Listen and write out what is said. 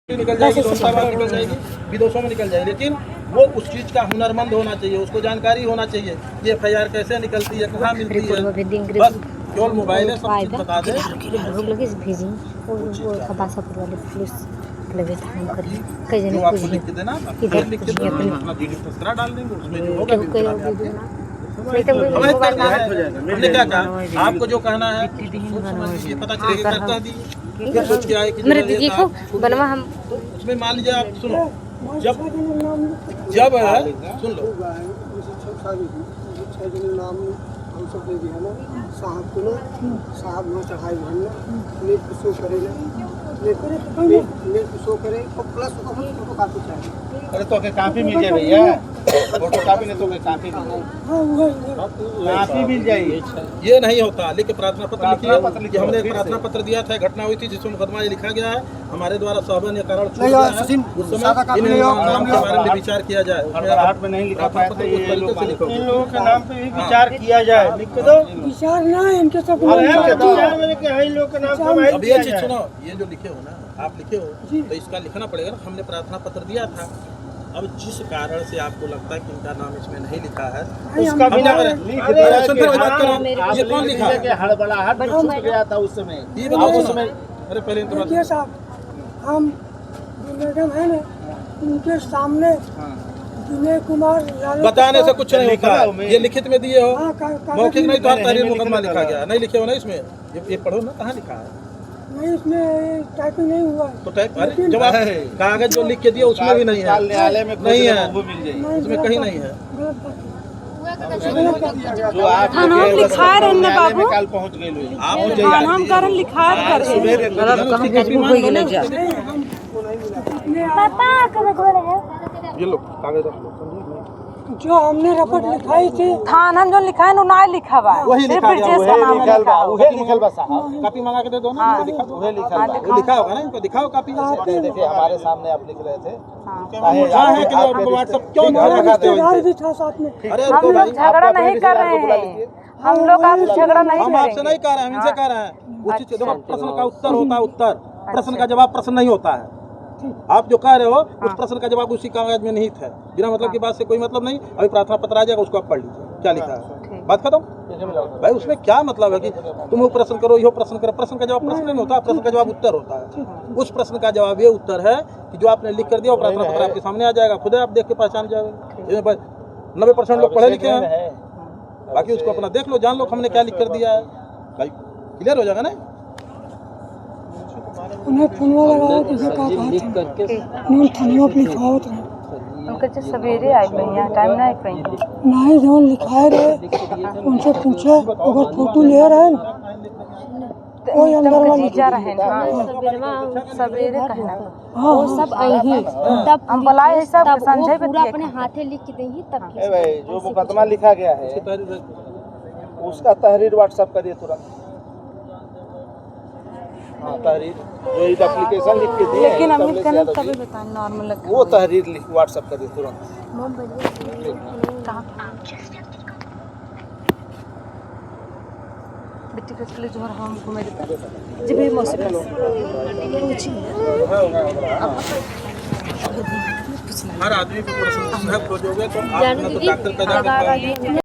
निकल जाएगी, निकल जाएगी, विदेशों में निकल जाएगी, लेकिन वो उस चीज़ का हुनरमंद होना चाहिए, उसको जानकारी होना चाहिए ये FIR कैसे निकलती है, कहाँ मिलती है। बस केवल मोबाइल है, सब चीज़ बता दे। आपको लिख के देना, लिख के देना, अपना DD डाल देंगे, उसमें जो होगा हमने क्या कहा, आपको जो कहना है ये पता चलेगा, करता दीजिए। सोच के आए कि देखो बनवा हम उसमें मान लीजिए आप सुनो, जब सुन लो हम सब दे दिया ना साहब को ना, साहब ना चढ़ाई भरना नेट पे शो करेगा, नेट पे शो करे और प्लस फोटो कापी चाहिए। अरे तो के कापी मिल जाए भैया, फोटो कापी नहीं तो के कापी मिल जाएगी। ये नहीं होता, लेकिन प्रार्थना पत्र लिखिए। हमने एक प्रार्थना पत्र दिया था, घटना हुई थी जिसमें मुकदमा ये लिखा गया है, हमारे द्वारा सावधान या कारण छूट गया है, उस समय नाम के बारे में विचार किया जाए। में नहीं लिखा पाए थे, इन लोगों के नाम पे भी विचार किया जाए, लिख दो। विचार ना इनके सब अब ये चीज सुनो, ये जो लिखे हो ना, आप लिखे हो तो इसका लिखना पड़ेगा ना। हमने प्रार्थना पत्र दिया था, अब जिस कारण से आपको लगता है कि इनका नाम इसमें नहीं लिखा है उसका भी नाम ये कौन लिखा है? हड़बड़ाहट छूट गया था उस समय, ये बताओ उस समय। अरे पहले तो साहब हम मैडम है ना, उनके सामने विनय कुमार बताने से कुछ नहीं होता, ये लिखित में दिए हो, मौखिक नहीं तो आप तहरीर मुकदमा लिखा गया, नहीं लिखे हो ना इसमें, ये पढ़ो ना कहाँ लिखा है। नहीं इसमें टाइपिंग नहीं हुआ तो टाइप, अरे जब आप कागज जो लिख के दिया उसमें भी नहीं है, न्यायालय में नहीं है, उसमें कहीं नहीं है। नाम लिखा रहने बाबू, कल पहुंच गए आप नाम कारण लिखा कर ये लो कागज रख लो। जो हमने रपट लिखाई थी थाना जो लिखा है ना लिखा हुआ है, वही सिर्फ लिखा ब्रिजेश का नाम लिखा लिखा है। वही लिखल बा साहब, कापी मंगा के दे दो ना, लिखा दो, वही लिखा होगा ना, इनको दिखाओ कापी। देखिए हमारे सामने आप लिख रहे थे, कहाँ है कि आपको व्हाट्सएप क्यों नहीं लगाते हो? रिश्तेदार भी था साथ में। अरे हम लोग झगड़ा नहीं कर रहे हैं, हम लोग आपसे झगड़ा नहीं हम आपसे नहीं कह रहे हैं, हम इनसे कह रहे हैं। उसी चीज प्रश्न का उत्तर होता है, उत्तर प्रश्न का जवाब प्रश्न नहीं होता है। आप जो कह रहे हो उस प्रश्न का जवाब उसी कागज में नहीं था, बिना मतलब की बात से कोई मतलब नहीं। अभी प्रार्थना पत्र आ जाएगा, उसको आप पढ़ लीजिए क्या लिखा है, बात खत्म। भाई उसमें क्या मतलब है कि तुम वो प्रश्न करो, यो प्रश्न करो, प्रश्न का जवाब प्रश्न नहीं होता, प्रश्न का जवाब उत्तर होता है। उस प्रश्न का जवाब ये उत्तर है कि जो आपने लिख कर दिया वो प्रार्थना पत्र आपके सामने आ जाएगा, खुद आप देख के पहचान जाएगा। 90% लोग पढ़े लिखे हैं, बाकी उसको अपना देख लो, जान लो हमने क्या लिख कर दिया है, भाई क्लियर हो जाएगा ना। उन्हें फोनवा लगाओ कि कहा था नहीं थानियों पे लिखाओ था उनके जो सवेरे आई भैया टाइम नहीं कहीं नहीं जो लिखाए रहे उनसे पूछा, अगर फोटो ले रहे हैं कोई अंदर वाला जा रहे हैं सवेरे कहना वो सब आई तब हम बुलाए हैं सब संजय पूरा अपने हाथे लिख के देंगी तब भाई जो मुकदमा लिखा गया है उसका तहरीर व्हाट्सएप करिए तुरंत। हाँ तहरीर जो इस एप्लीकेशन लिख के दिए, लेकिन अमित का नाम तभी बताएं नॉर्मल वो तहरीर लिख व्हाट्सएप करिए तुरंत। बेटी के लिए जो हम घूमे देता जी भी मौसी हर आदमी को प्रश्न खोजोगे तो आप डॉक्टर पैदा करते हैं।